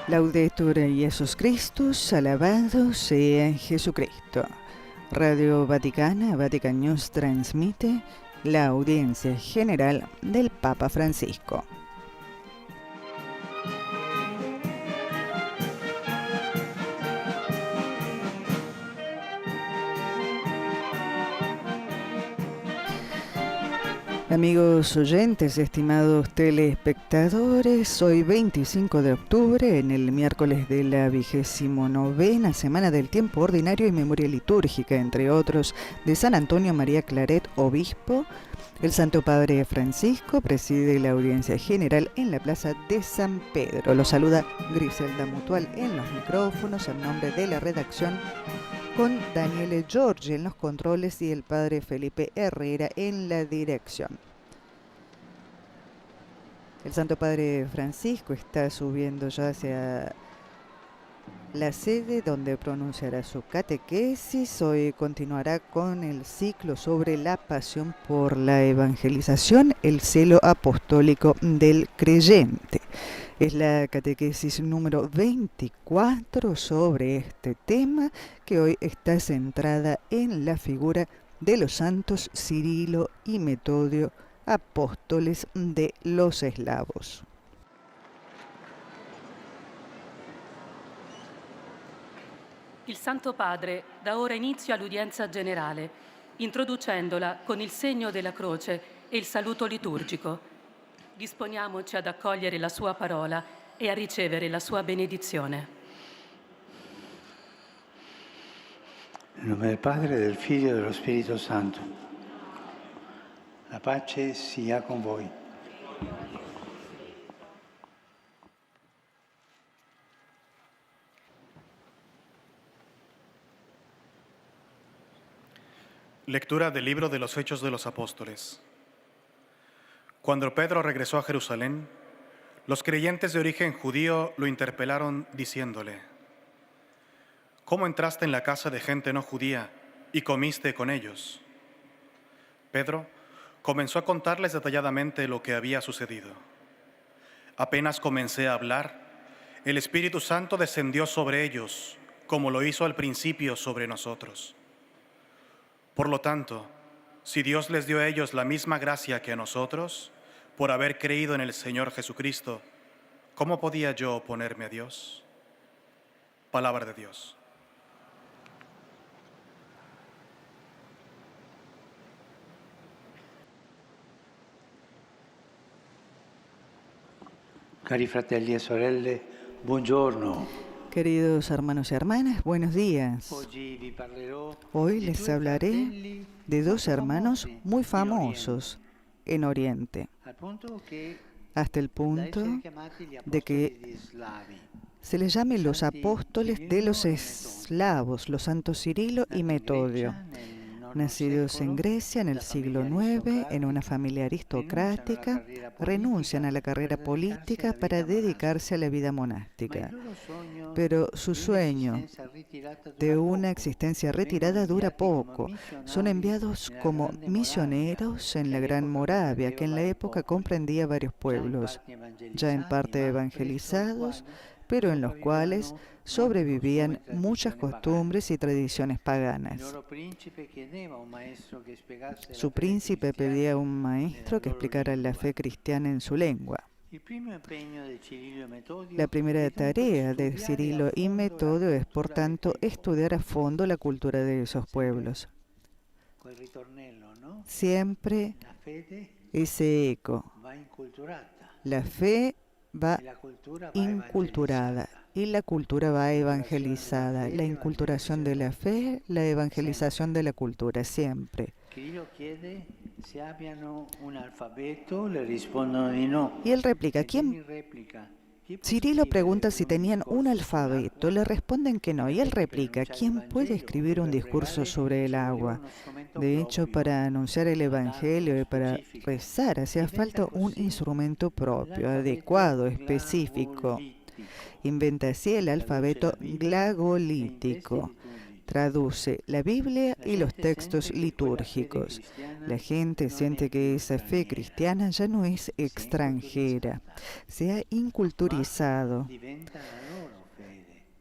Laudetur Jesus Christus, alabado sea Jesucristo. Radio Vaticana, Vatican News transmite la audiencia general del Papa Francisco. Amigos oyentes, estimados telespectadores, hoy 25 de octubre, en el miércoles de la 29ª semana del tiempo ordinario y memoria litúrgica, entre otros, de San Antonio María Claret, obispo, el Santo Padre Francisco preside la audiencia general en la Plaza de San Pedro. Lo saluda Griselda Mutual en los micrófonos, en nombre de la redacción, con Daniele Giorgi en los controles y el Padre Felipe Herrera en la dirección. El Santo Padre Francisco está subiendo ya hacia la sede donde pronunciará su catequesis. Hoy continuará con el ciclo sobre la pasión por la evangelización, el celo apostólico del creyente. Es la catequesis número 24 sobre este tema, que hoy está centrada en la figura de los santos Cirilo y Metodio, apóstoles de los eslavos. Il Santo Padre dà ora inizio all'udienza generale, introducendola con il segno della croce e il saluto liturgico. Disponiamoci ad accogliere la sua parola e a ricevere la sua benedizione. Nel nome del Padre, del Figlio e dello Spirito Santo. La pace sia con voi. Lectura del libro de los Hechos de los Apóstoles. Cuando Pedro regresó a Jerusalén, los creyentes de origen judío lo interpelaron diciéndole: ¿cómo entraste en la casa de gente no judía y comiste con ellos? Pedro comenzó a contarles detalladamente lo que había sucedido. Apenas comencé a hablar, el Espíritu Santo descendió sobre ellos, como lo hizo al principio sobre nosotros. Por lo tanto, si Dios les dio a ellos la misma gracia que a nosotros, por haber creído en el Señor Jesucristo, ¿cómo podía yo oponerme a Dios? Palabra de Dios. Cari fratelli e sorelle, buongiorno. Queridos hermanos y hermanas, buenos días. Hoy les hablaré de dos hermanos muy famosos en Oriente, hasta el punto de que se les llame los apóstoles de los eslavos, los santos Cirilo y Metodio. Nacidos en Grecia en el siglo IX, en una familia aristocrática, renuncian a la carrera política para dedicarse a la vida monástica. Pero su sueño de una existencia retirada dura poco. Son enviados como misioneros en la Gran Moravia, que en la época comprendía varios pueblos, ya en parte evangelizados, pero en los cuales sobrevivían muchas costumbres y tradiciones paganas. Su príncipe pedía a un maestro que explicara la fe cristiana en su lengua. La primera tarea de Cirilo y Metodio es, por tanto, estudiar a fondo la cultura de esos pueblos. Siempre ese eco. La fe va inculturada y la cultura va evangelizada. La inculturación de la fe, la evangelización de la cultura, siempre. Y él replica, Cirilo pregunta si tenían un alfabeto, le responden que no, y él replica, ¿quién puede escribir un discurso sobre el agua? De hecho, para anunciar el Evangelio y para rezar hacía falta un instrumento propio, adecuado, específico. Inventa así el alfabeto glagolítico. Traduce la Biblia y los textos litúrgicos. La gente siente que esa fe cristiana ya no es extranjera, se ha inculturizado,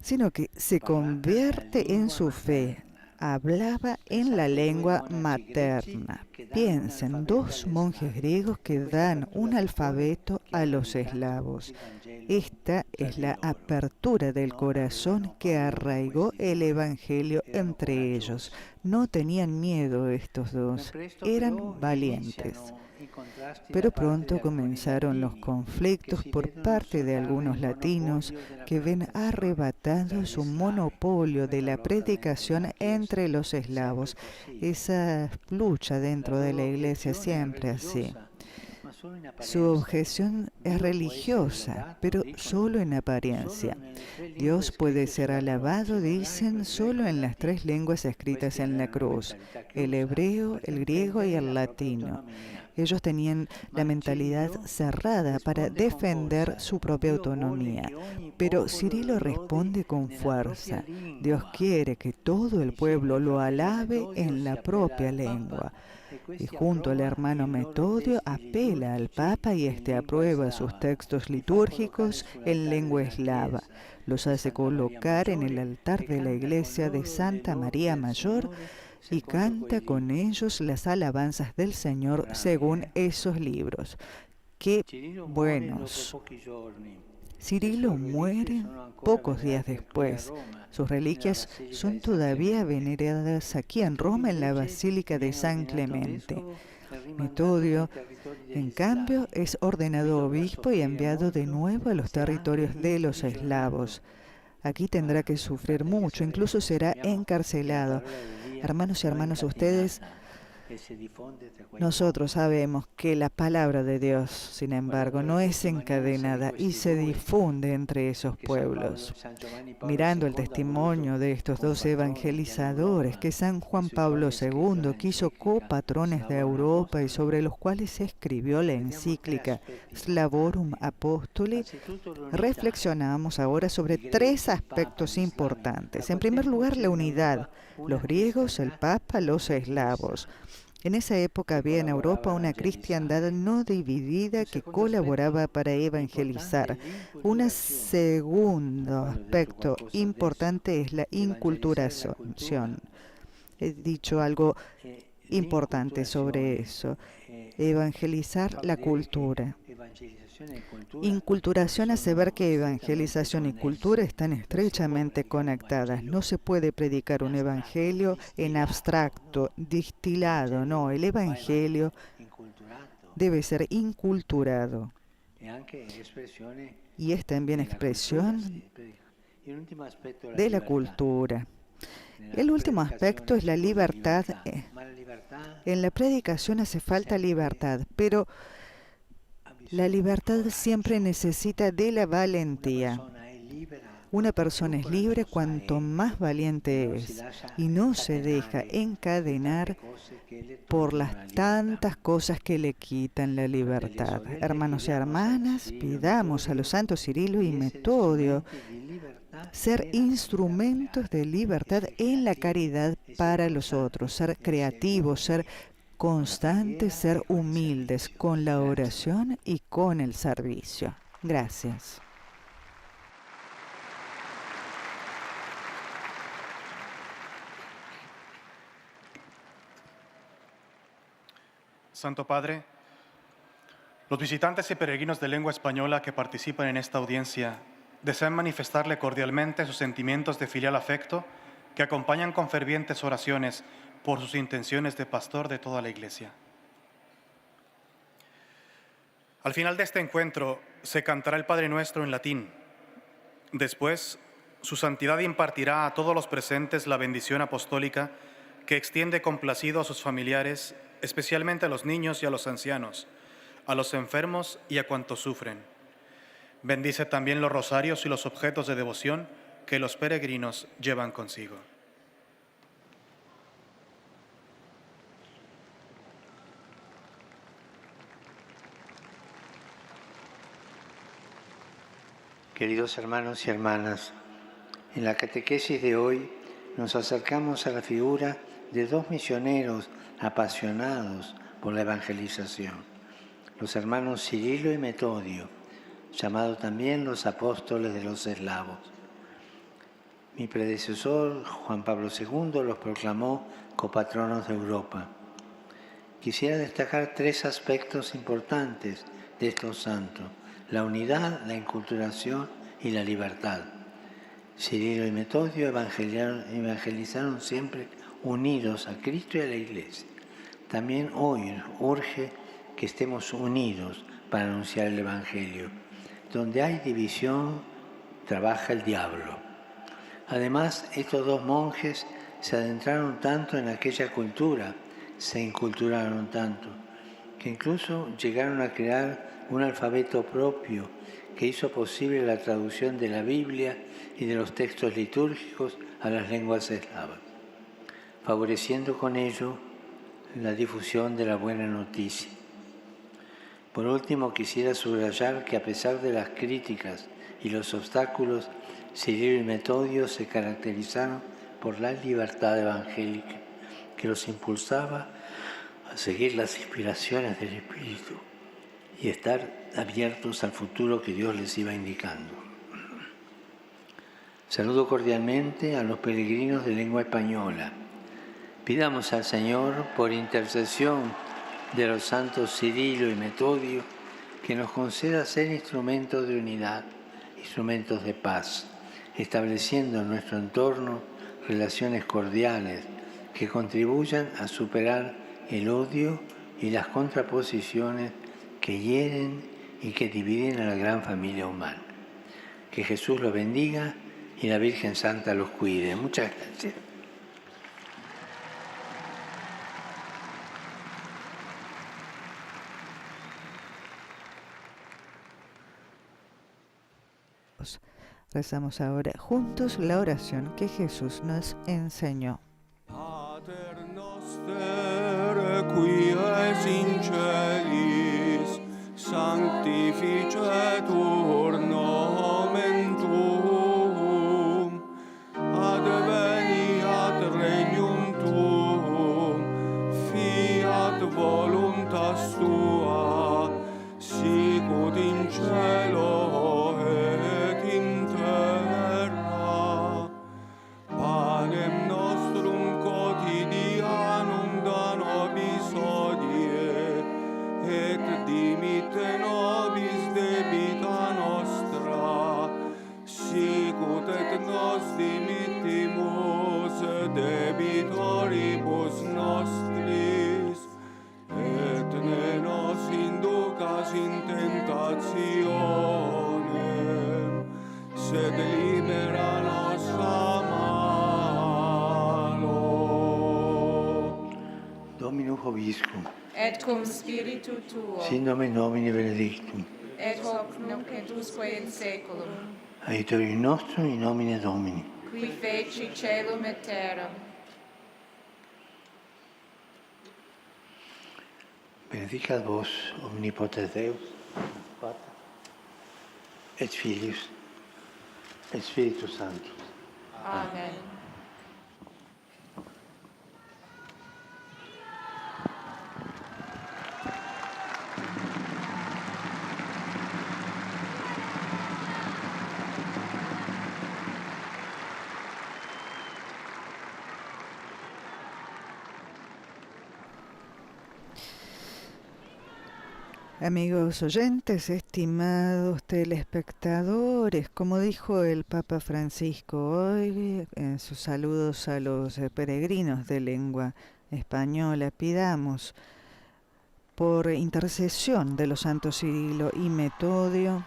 sino que se convierte en su fe. Hablaba en la lengua materna. Piensen, 2 monjes griegos que dan un alfabeto a los eslavos. Esta es la apertura del corazón que arraigó el Evangelio entre ellos. No tenían miedo estos dos, eran valientes. Pero pronto comenzaron los conflictos por parte de algunos latinos que ven arrebatado su monopolio de la predicación entre los eslavos. Esa lucha dentro de la iglesia siempre así. Su objeción es religiosa, pero solo en apariencia. Dios puede ser alabado, dicen, solo en las 3 lenguas escritas en la cruz: el hebreo, el griego y el latino. Ellos tenían la mentalidad cerrada para defender su propia autonomía. Pero Cirilo responde con fuerza: Dios quiere que todo el pueblo lo alabe en la propia lengua. Y junto al hermano Metodio apela al Papa y éste aprueba sus textos litúrgicos en lengua eslava. Los hace colocar en el altar de la iglesia de Santa María Mayor y canta con ellos las alabanzas del Señor según esos libros. ¡Qué buenos! Cirilo muere pocos días después. Sus reliquias son todavía veneradas aquí en Roma, en la Basílica de San Clemente. Metodio, en cambio, es ordenado obispo y enviado de nuevo a los territorios de los eslavos. Aquí tendrá que sufrir mucho, incluso será encarcelado. Hermanos y hermanas, ustedes, nosotros sabemos que la palabra de Dios, sin embargo, no es encadenada y se difunde entre esos pueblos. Mirando el testimonio de estos 2 evangelizadores que San Juan Pablo II quiso copatrones de Europa y sobre los cuales escribió la encíclica Slavorum Apostoli, reflexionamos ahora sobre 3 aspectos importantes. En primer lugar, la unidad: los griegos, el Papa, los eslavos. En esa época había en Europa una cristiandad no dividida que colaboraba para evangelizar. Un segundo aspecto importante es la inculturación. He dicho algo importante sobre eso. Evangelizar la cultura. Inculturación hace ver que evangelización y cultura están estrechamente conectadas. No se puede predicar un evangelio en abstracto, distilado, no. El evangelio debe ser inculturado. Y es también expresión de la cultura. El último aspecto es la libertad. En la predicación hace falta libertad, pero la libertad siempre necesita de la valentía. Una persona es libre cuanto más valiente es y no se deja encadenar por las tantas cosas que le quitan la libertad. Hermanos y hermanas, pidamos a los santos Cirilo y Metodio ser instrumentos de libertad en la caridad para los otros, ser creativos, ser constantes, ser humildes con la oración y con el servicio. Gracias. Santo Padre, los visitantes y peregrinos de lengua española que participan en esta audiencia desean manifestarle cordialmente sus sentimientos de filial afecto que acompañan con fervientes oraciones por sus intenciones de pastor de toda la Iglesia. Al final de este encuentro se cantará el Padre Nuestro en latín. Después, su santidad impartirá a todos los presentes la bendición apostólica que extiende complacido a sus familiares, especialmente a los niños y a los ancianos, a los enfermos y a cuantos sufren. Bendice también los rosarios y los objetos de devoción que los peregrinos llevan consigo. Queridos hermanos y hermanas, en la catequesis de hoy nos acercamos a la figura de dos misioneros apasionados por la evangelización, los hermanos Cirilo y Metodio, llamados también los apóstoles de los eslavos. Mi predecesor, Juan Pablo II, los proclamó copatronos de Europa. Quisiera destacar tres aspectos importantes de estos santos: la unidad, la inculturación y la libertad. Cirilo y Metodio evangelizaron siempre unidos a Cristo y a la Iglesia. También hoy urge que estemos unidos para anunciar el Evangelio. Donde hay división, trabaja el diablo. Además, estos dos monjes se adentraron tanto en aquella cultura, se inculturaron tanto, que incluso llegaron a crear un alfabeto propio que hizo posible la traducción de la Biblia y de los textos litúrgicos a las lenguas eslavas, favoreciendo con ello la difusión de la buena noticia. Por último, quisiera subrayar que a pesar de las críticas y los obstáculos, Cirilo y Metodio se caracterizaron por la libertad evangélica que los impulsaba a seguir las inspiraciones del Espíritu y estar abiertos al futuro que Dios les iba indicando. Saludo cordialmente a los peregrinos de lengua española. Pidamos al Señor, por intercesión de los santos Cirilo y Metodio, que nos conceda ser instrumentos de unidad, instrumentos de paz, estableciendo en nuestro entorno relaciones cordiales que contribuyan a superar el odio y las contraposiciones que hieren y que dividen a la gran familia humana. Que Jesús los bendiga y la Virgen Santa los cuide. Muchas gracias. Rezamos ahora juntos la oración que Jesús nos enseñó. Pater noster, qui es in celis, sanctificetur nomen tuum, adveniat regnum tuum, fiat voluntas tua, sicut in cielo et in terra. Panem nostrum quotidianum da nobis hodie, et dimitte nobis debita nostra, sicut et nos dimittimus debitoribus nostris, et ne nos inducas in tentationem, sed libera nos a malo. Dominus vobiscum, et cum spiritu tuo, sin nomen Domini benedictum, et hoc nunc et usque in saeculum, aiutorium nostrum in nomine Domini. qui feci caelum et terram. Benedicat vos, omnipotens Deus, Pater, et Filius, et Spiritus Sanctus. Amen. Amigos oyentes, estimados telespectadores, como dijo el Papa Francisco hoy en sus saludos a los peregrinos de lengua española, pidamos por intercesión de los santos Cirilo y Metodio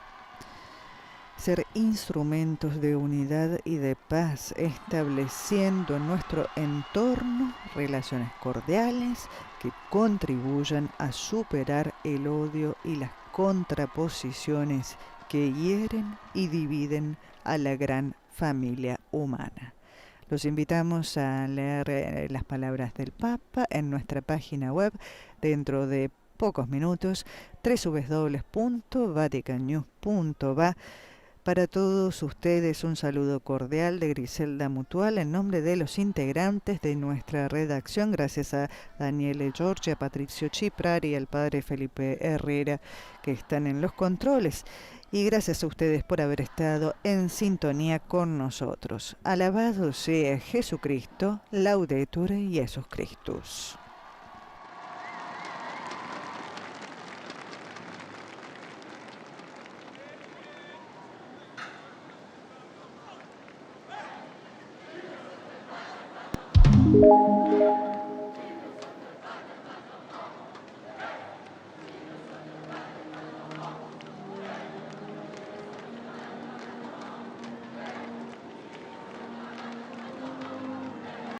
ser instrumentos de unidad y de paz, estableciendo en nuestro entorno relaciones cordiales que contribuyan a superar el odio y las contraposiciones que hieren y dividen a la gran familia humana. Los invitamos a leer las palabras del Papa en nuestra página web dentro de pocos minutos, www.vaticannews.va. Para todos ustedes un saludo cordial de Griselda Mutual en nombre de los integrantes de nuestra redacción. Gracias a Daniele Giorgi, a Patricio Chiprari y al padre Felipe Herrera que están en los controles. Y gracias a ustedes por haber estado en sintonía con nosotros. Alabado sea Jesucristo, Laudetur Jesus Christus.